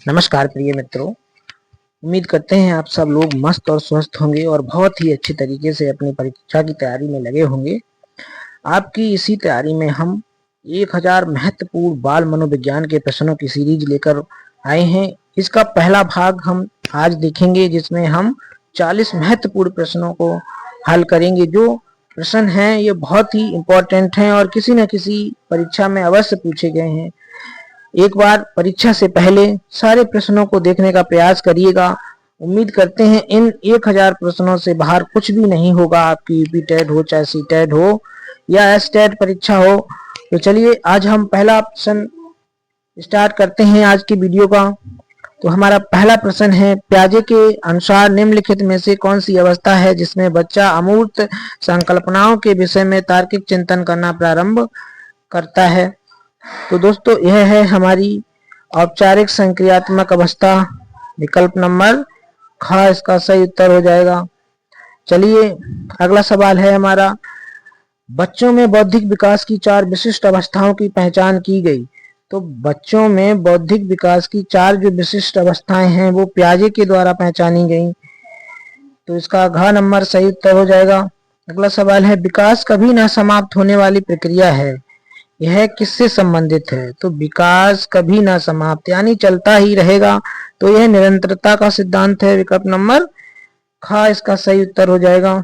नमस्कार प्रिय मित्रों। उम्मीद करते हैं आप सब लोग मस्त और स्वस्थ होंगे और बहुत ही अच्छे तरीके से अपनी परीक्षा की तैयारी में लगे होंगे। आपकी इसी तैयारी में हम 1000 महत्वपूर्ण बाल मनोविज्ञान के प्रश्नों की सीरीज लेकर आए हैं। इसका पहला भाग हम आज देखेंगे, जिसमें हम 40 महत्वपूर्ण प्रश्नों को हल करेंगे। जो प्रश्न हैं ये बहुत ही इम्पोर्टेंट हैं और किसी न किसी परीक्षा में अवश्य पूछे गए हैं। एक बार परीक्षा से पहले सारे प्रश्नों को देखने का प्रयास करिएगा। उम्मीद करते हैं इन 1000 प्रश्नों से बाहर कुछ भी नहीं होगा। आपकी यूपी टेट हो, चाहे सी टेट हो या एस टेट परीक्षा हो। तो चलिए आज हम पहला प्रश्न स्टार्ट करते हैं आज की वीडियो का। तो हमारा पहला प्रश्न है, प्याजे के अनुसार निम्नलिखित में से कौन सी अवस्था है जिसमें बच्चा अमूर्त संकल्पनाओं के विषय में तार्किक चिंतन करना प्रारंभ करता है। तो दोस्तों यह है हमारी औपचारिक संक्रियात्मक अवस्था। विकल्प नंबर ख इसका सही उत्तर हो जाएगा। चलिए अगला सवाल है हमारा, बच्चों में बौद्धिक विकास की 4 विशिष्ट अवस्थाओं की पहचान की गई। तो बच्चों में बौद्धिक विकास की 4 जो विशिष्ट अवस्थाएं हैं वो प्याजे के द्वारा पहचानी गई। तो इसका घ नंबर सही उत्तर हो जाएगा। अगला सवाल है, विकास कभी न समाप्त होने वाली प्रक्रिया है, यह किससे संबंधित है। तो विकास कभी ना समाप्त यानी चलता ही रहेगा, तो यह निरंतरता का सिद्धांत है। विकल्प नंबर ख इसका सही उत्तर हो जाएगा।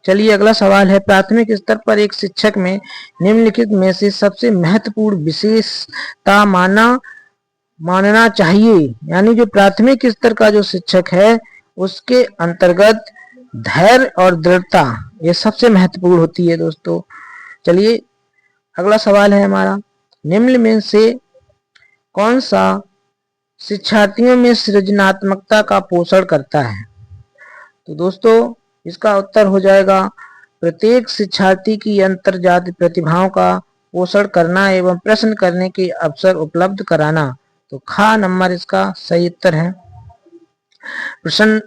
चलिए अगला सवाल है, प्राथमिक स्तर पर एक शिक्षक में निम्नलिखित में से सबसे महत्वपूर्ण विशेषता मानना चाहिए। यानी जो प्राथमिक स्तर का जो शिक्षक है उसके अंतर्गत धैर्य और दृढ़ता ये सबसे महत्वपूर्ण होती है दोस्तों। चलिए अगला सवाल है हमारा, निम्न में से कौन सा शिक्षार्थियों में सृजनात्मकता का पोषण करता है। तो दोस्तों इसका उत्तर हो जाएगा, प्रत्येक शिक्षार्थी की अंतर्जातीय प्रतिभाओं का पोषण करना एवं प्रश्न करने के अवसर उपलब्ध कराना। तो ख नंबर इसका सही उत्तर है। प्रश्न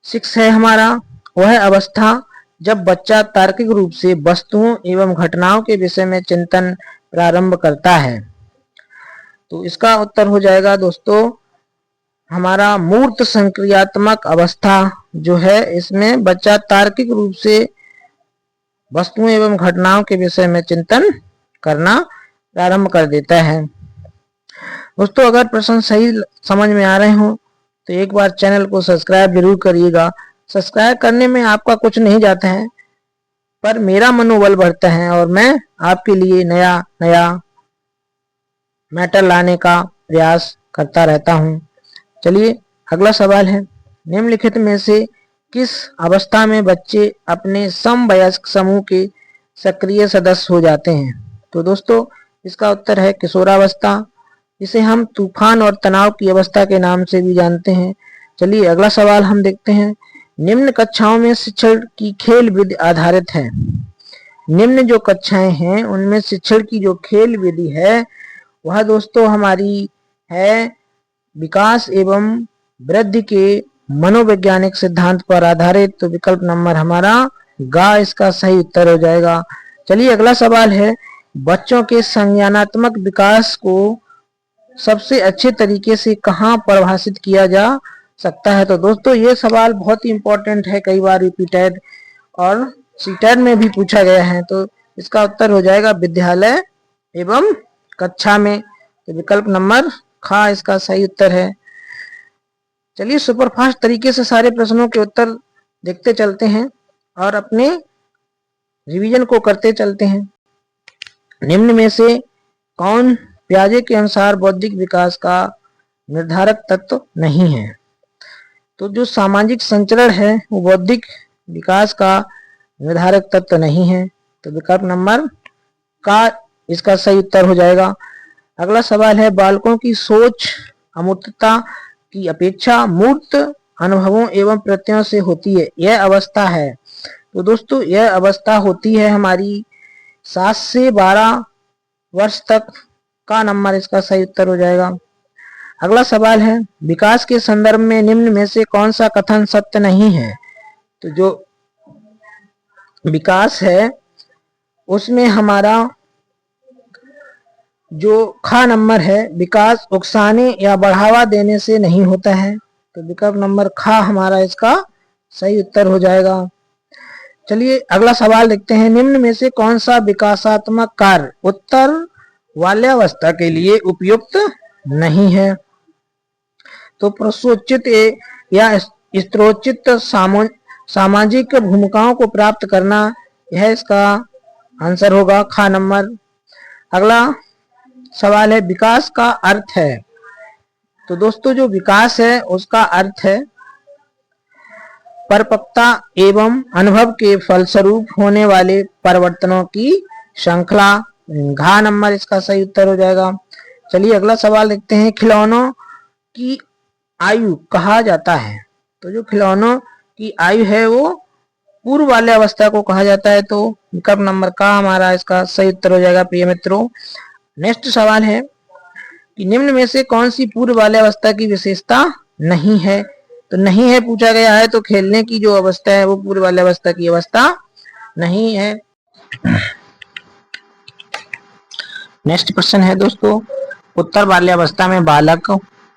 6 है हमारा, वह अवस्था जब बच्चा तार्किक रूप से वस्तुओं एवं घटनाओं के विषय में चिंतन प्रारंभ करता है। तो इसका उत्तर हो जाएगा दोस्तों हमारा मूर्त संक्रियात्मक अवस्था जो है, इसमें बच्चा तार्किक रूप से वस्तुओं एवं घटनाओं के विषय में चिंतन करना प्रारंभ कर देता है। दोस्तों अगर प्रश्न सही समझ में आ रहे हो तो एक बार चैनल को सब्सक्राइब जरूर करिएगा। सब्सक्राइब करने में आपका कुछ नहीं जाता है, पर मेरा मनोबल बढ़ता है और मैं आपके लिए नया मैटर लाने का प्रयास करता रहता हूं। चलिए अगला सवाल है, निम्नलिखित में से किस अवस्था में बच्चे अपने समवयस्क समूह के सक्रिय सदस्य हो जाते हैं। तो दोस्तों इसका उत्तर है किशोरावस्था। इसे हम तूफान और तनाव की अवस्था के नाम से भी जानते हैं। चलिए अगला सवाल हम देखते हैं, निम्न कक्षाओं में शिक्षण की खेल विधि आधारित है। निम्न जो कक्षाएं हैं उनमें शिक्षण की जो खेल विधि है वह दोस्तों हमारी है विकास एवं वृद्धि के मनोवैज्ञानिक सिद्धांत पर आधारित। तो विकल्प नंबर हमारा ग इसका सही उत्तर हो जाएगा। चलिए अगला सवाल है, बच्चों के संज्ञानात्मक विकास को सबसे अच्छे तरीके से कहाँ परिभाषित किया जा सकता है। तो दोस्तों ये सवाल बहुत ही इंपॉर्टेंट है, कई बार यूपी टेट और सी टेट में भी पूछा गया है। तो इसका उत्तर हो जाएगा विद्यालय एवं कक्षा में। तो विकल्प नंबर ख इसका सही उत्तर है। चलिए सुपरफास्ट तरीके से सारे प्रश्नों के उत्तर देखते चलते हैं और अपने रिवीजन को करते चलते हैं। निम्न में से कौन प्याजे के अनुसार बौद्धिक विकास का निर्धारक तत्व नहीं है। तो जो सामाजिक संचरण है वो बौद्धिक विकास का निर्धारक तत्व नहीं है। तो विकल्प नंबर का इसका सही उत्तर हो जाएगा। अगला सवाल है, बालकों की सोच अमूर्तता की अपेक्षा मूर्त अनुभवों एवं प्रत्ययों से होती है, यह अवस्था है। तो दोस्तों यह अवस्था होती है हमारी 7 से 12 वर्ष तक। का नंबर इसका सही उत्तर हो जाएगा। अगला सवाल है, विकास के संदर्भ में निम्न में से कौन सा कथन सत्य नहीं है। तो जो विकास है उसमें हमारा जो खा नंबर है, विकास उकसाने या बढ़ावा देने से नहीं होता है। तो विकल्प नंबर खा हमारा इसका सही उत्तर हो जाएगा। चलिए अगला सवाल देखते हैं। निम्न में से कौन सा विकासात्मक कार्य उत्तर बाल्यावस्था के लिए उपयुक्त नहीं है? तो प्रसवोचित या स्त्रोचित सामाजिक भूमिकाओं को प्राप्त करना, यह इसका आंसर होगा खा नंबर। अगला सवाल है विकास का अर्थ है। तो दोस्तों जो विकास है उसका अर्थ है परिपक्वता एवं अनुभव के फलस्वरूप होने वाले परिवर्तनों की श्रृंखला। घा नंबर इसका सही उत्तर हो जाएगा। चलिए अगला सवाल देखते हैं। खिलौनों की आयु कहा जाता है। तो जो खिलौनों की आयु है वो पूर्व बाल्यावस्था को कहा जाता है। तो विकल्प नंबर का हमारा इसका सही उत्तर हो जाएगा प्रिय मित्रों। नेक्स्ट सवाल है कि निम्न में से कौन सी पूर्व बाल्यावस्था की विशेषता नहीं है? तो नहीं है पूछा गया है, तो खेलने की जो अवस्था है वो पूर्व बाल्यावस्था की अवस्था नहीं है। नेक्स्ट क्वेश्चन है दोस्तों, उत्तर बाल्यावस्था में बालक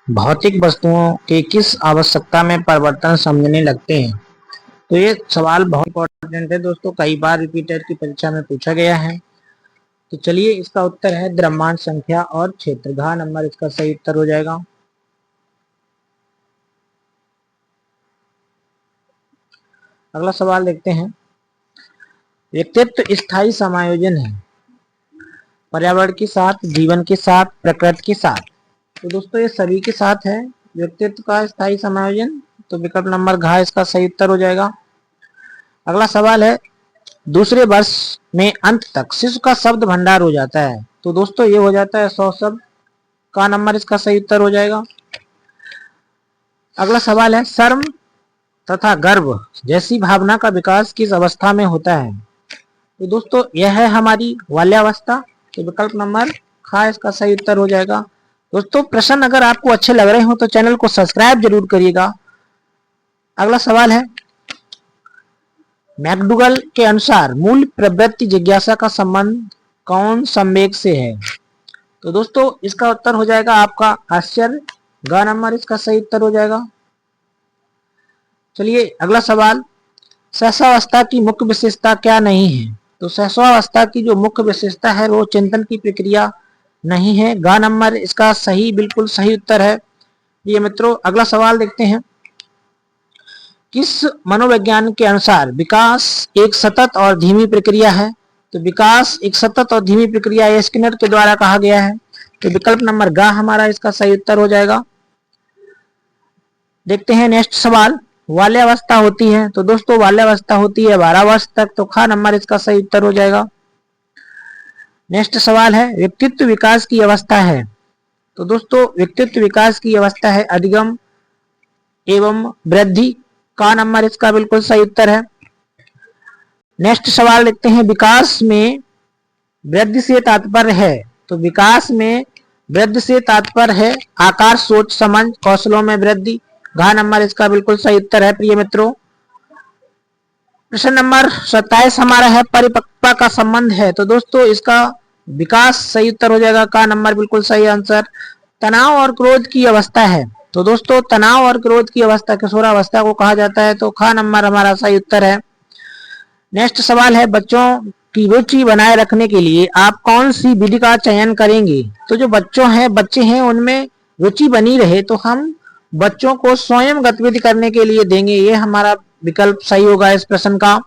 भौतिक वस्तुओं के किस आवश्यकता में परिवर्तन समझने लगते हैं? तो ये सवाल बहुत इंपॉर्टेंट है दोस्तों, कई बार रिपीटेड की परीक्षा में पूछा गया है। तो चलिए इसका उत्तर है द्रव्यमान संख्या और क्षेत्र। घ नंबर इसका सही उत्तर हो जाएगा। अगला सवाल देखते हैं। व्यक्तित्व स्थायी समायोजन है पर्यावरण के साथ, जीवन के साथ, प्रकृति के साथ। तो दोस्तों ये सभी के साथ है व्यक्तित्व का स्थायी समायोजन। तो विकल्प नंबर घ इसका सही उत्तर हो जाएगा। अगला सवाल है दूसरे वर्ष में अंत तक शिशु का शब्द भंडार हो जाता है। तो दोस्तों ये हो जाता है 100 शब्द। का नंबर इसका सही उत्तर हो जाएगा। अगला सवाल है शर्म तथा गर्व जैसी भावना का विकास किस अवस्था में होता है? तो दोस्तों यह है हमारी बाल्यावस्था। तो विकल्प नंबर ख इसका सही उत्तर हो जाएगा। दोस्तों प्रश्न अगर आपको अच्छे लग रहे हो तो चैनल को सब्सक्राइब जरूर करिएगा। अगला सवाल है मैकडूगल के अनुसार मूल प्रवृत्ति जिज्ञासा का संबंध कौन संवेग से है? तो दोस्तों इसका उत्तर हो जाएगा आपका आश्चर्य। ग नंबर इसका सही उत्तर हो जाएगा। चलिए अगला सवाल, सहसावस्था की मुख्य विशेषता क्या नहीं है? तो सहसावस्था की जो मुख्य विशेषता है वो चिंतन की प्रक्रिया नहीं है। ग नंबर इसका सही बिल्कुल सही उत्तर है। ये मित्रों अगला सवाल देखते हैं। किस मनोवैज्ञानिक के अनुसार विकास एक सतत और धीमी प्रक्रिया है? तो विकास एक सतत और धीमी प्रक्रिया है स्किनर के द्वारा कहा गया है। तो विकल्प नंबर ग हमारा इसका सही उत्तर हो जाएगा। देखते हैं नेक्स्ट सवाल, बाल्यावस्था होती है। तो दोस्तों बाल्यावस्था होती है 12 वर्ष तक। तो ख नंबर इसका सही उत्तर हो जाएगा। नेक्स्ट सवाल है व्यक्तित्व विकास की अवस्था है। तो दोस्तों व्यक्तित्व विकास की अवस्था है अधिगम एवं वृद्धि। का नंबर इसका बिल्कुल सही उत्तर है। नेक्स्ट सवाल देखते हैं विकास में वृद्धि से तात्पर्य है। तो विकास में वृद्धि से तात्पर्य है आकार, सोच, समझ, कौशलों में वृद्धि। घ नंबर इसका बिल्कुल सही उत्तर है प्रिय मित्रों। प्रश्न नंबर 27 हमारा है परिपक्वता का संबंध है। तो दोस्तों इसका विकास सही उत्तर हो जाएगा। का नंबर बिल्कुल सही आंसर। तनाव और क्रोध की अवस्था है। तो दोस्तों तनाव और क्रोध की अवस्था किशोरावस्था को कहा जाता है। तो ख नंबर हमारा सही उत्तर है। नेक्स्ट सवाल है बच्चों की रुचि बनाए रखने के लिए आप कौन सी विधि का चयन करेंगे? तो जो बच्चे हैं उनमें रुचि बनी रहे तो हम बच्चों को स्वयं गतिविधि करने के लिए देंगे। ये हमारा विकल्प सही होगा इस प्रश्न का।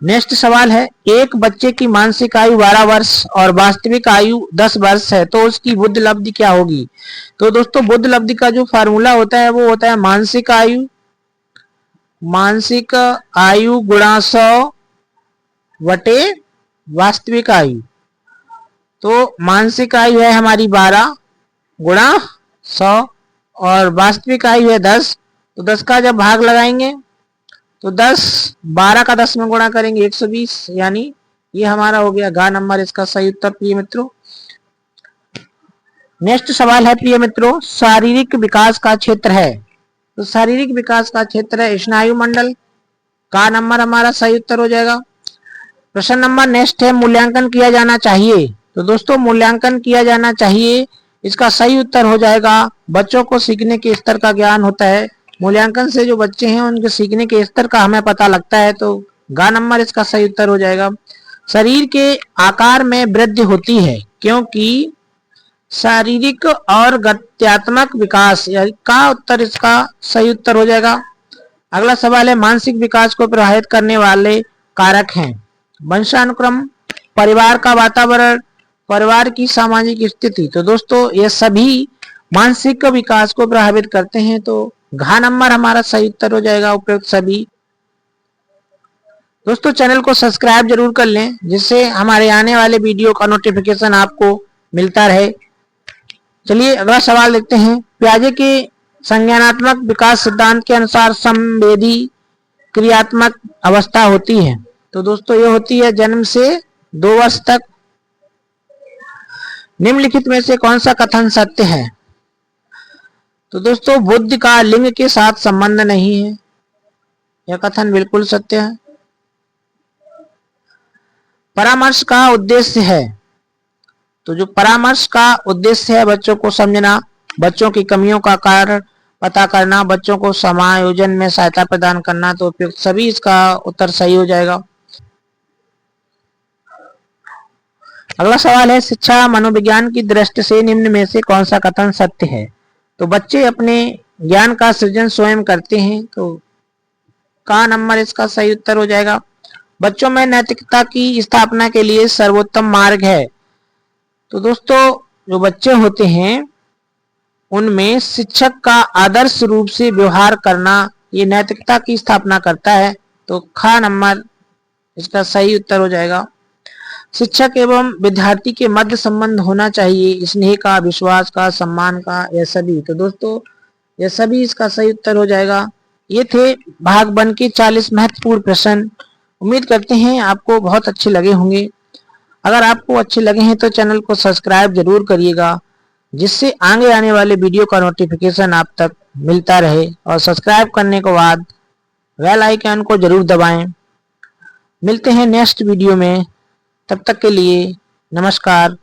नेक्स्ट सवाल है एक बच्चे की मानसिक आयु 12 वर्ष और वास्तविक आयु 10 वर्ष है तो उसकी बुद्धि लब्धि क्या होगी? तो दोस्तों बुद्धि लब्धि का जो फार्मूला होता है वो होता है मानसिक आयु गुणा 100 वटे वास्तविक आयु। तो मानसिक आयु है हमारी 12 गुणा 100 और वास्तविक आयु है 10। तो 10 का जब भाग लगाएंगे तो 12 का 10 में गुणा करेंगे 120, यानी ये हमारा हो गया घ नंबर इसका सही उत्तर प्रिय मित्रों। नेक्स्ट सवाल है प्रिय मित्रों शारीरिक विकास का क्षेत्र है। तो शारीरिक विकास का क्षेत्र है स्नायु मंडल। का नंबर हमारा सही उत्तर हो जाएगा। प्रश्न नंबर नेक्स्ट है मूल्यांकन किया जाना चाहिए। तो दोस्तों मूल्यांकन किया जाना चाहिए, इसका सही उत्तर हो जाएगा बच्चों को सीखने के स्तर का ज्ञान होता है। मूल्यांकन से जो बच्चे हैं उनके सीखने के स्तर का हमें पता लगता है, तो ग नंबर इसका सही उत्तर हो जाएगा। शरीर के आकार में वृद्धि होती है क्योंकि शारीरिक और गत्यात्मक विकास का उत्तर इसका सही उत्तर हो जाएगा। अगला सवाल है मानसिक विकास को प्रभावित करने वाले कारक हैं वंशानुक्रम, परिवार का वातावरण, परिवार की सामाजिक स्थिति। तो दोस्तों ये सभी मानसिक विकास को प्रभावित करते हैं, तो घ नंबर हमारा सही उत्तर हो जाएगा उपयुक्त सभी। दोस्तों चैनल को सब्सक्राइब जरूर कर लें जिससे हमारे आने वाले वीडियो का नोटिफिकेशन आपको मिलता रहे। चलिए अगला सवाल देखते हैं। पियाजे के संज्ञानात्मक विकास सिद्धांत के अनुसार संवेदी क्रियात्मक अवस्था होती है। तो दोस्तों ये होती है जन्म से 2 वर्ष तक। निम्नलिखित में से कौन सा कथन सत्य है? तो दोस्तों बुद्धि का लिंग के साथ संबंध नहीं है, यह कथन बिल्कुल सत्य है। परामर्श का उद्देश्य है, तो जो परामर्श का उद्देश्य है बच्चों को समझना, बच्चों की कमियों का कारण पता करना, बच्चों को समायोजन में सहायता प्रदान करना, तो उपयुक्त सभी इसका उत्तर सही हो जाएगा। अगला सवाल है शिक्षा मनोविज्ञान की दृष्टि से निम्न में से कौन सा कथन सत्य है? तो बच्चे अपने ज्ञान का सृजन स्वयं करते हैं, तो का नंबर इसका सही उत्तर हो जाएगा। बच्चों में नैतिकता की स्थापना के लिए सर्वोत्तम मार्ग है। तो दोस्तों जो बच्चे होते हैं उनमें शिक्षक का आदर्श रूप से व्यवहार करना ये नैतिकता की स्थापना करता है, तो ख नंबर इसका सही उत्तर हो जाएगा। शिक्षक एवं विद्यार्थी के मध्य संबंध होना चाहिए, स्नेह का, विश्वास का, सम्मान का, यह सभी। तो दोस्तों यह सभी इसका सही उत्तर हो जाएगा। ये थे भाग 1 के 40 महत्वपूर्ण प्रश्न। उम्मीद करते हैं आपको बहुत अच्छे लगे होंगे। अगर आपको अच्छे लगे हैं तो चैनल को सब्सक्राइब जरूर करिएगा जिससे आगे आने वाले वीडियो का नोटिफिकेशन आप तक मिलता रहे, और सब्सक्राइब करने के बाद बेल आइकन को जरूर दबाएं। मिलते हैं नेक्स्ट वीडियो में, तब तक के लिए नमस्कार,